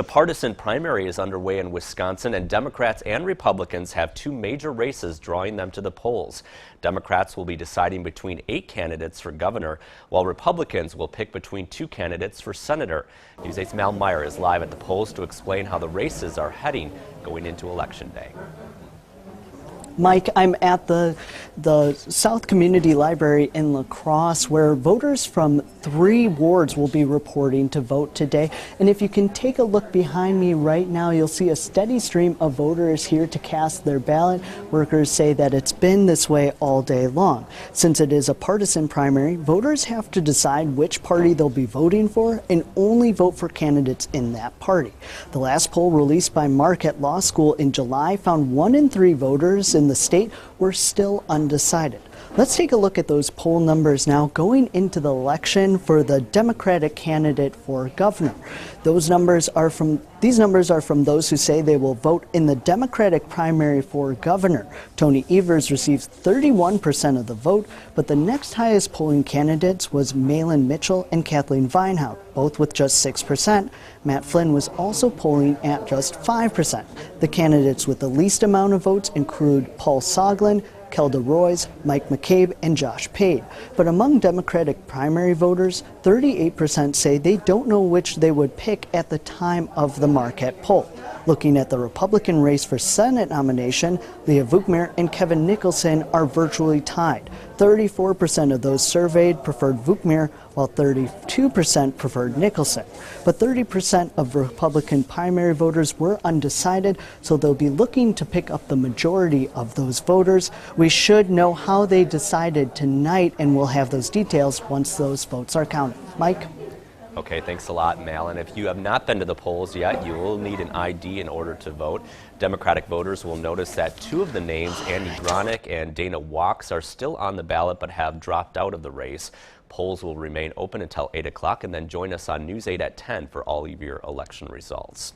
The partisan primary is underway in Wisconsin, and Democrats and Republicans have two major races drawing them to the polls. Democrats will be deciding between 8 candidates for governor, while Republicans will pick between 2 candidates for senator. News 8's Mal Meyer is live at the polls to explain how the races are heading going into Election Day. Mike, I'm at the South Community Library in La Crosse, where voters from 3 wards will be reporting to vote today. And if you can take a look behind me right now, you'll see a steady stream of voters here to cast their ballot. Workers say that it's been this way all day long. Since it is a partisan primary, voters have to decide which party they'll be voting for and only vote for candidates in that party. The last poll released by Marquette Law School in July found 1 in 3 voters in the state were still undecided. Let's take a look at those poll numbers now going into the election for the Democratic candidate for governor. These numbers are from those who say they will vote in the Democratic primary for governor. Tony Evers received 31% of the vote, but the next highest polling candidates was Malin Mitchell and Kathleen Vinehout, both with just 6%. Matt Flynn was also polling at just 5%. The candidates with the least amount of votes include Paul Soglin, Kelda Roys, Mike McCabe, and Josh Pade. But among Democratic primary voters, 38% say they don't know which they would pick at the time of the Marquette poll. Looking at the Republican race for Senate nomination, Leah Vukmir and Kevin Nicholson are virtually tied. 34% of those surveyed preferred Vukmir, while 32% preferred Nicholson. But 30% of Republican primary voters were undecided, so they'll be looking to pick up the majority of those voters. We should know how they decided tonight, and we'll have those details once those votes are counted. Mike? Okay, thanks a lot, Mal. And if you have not been to the polls yet, you will need an ID in order to vote. Democratic voters will notice that 2 of the names, Andy Gronick and Dana Walks, are still on the ballot but have dropped out of the race. Polls will remain open until 8 o'clock, and then join us on News 8 at 10 for all of your election results.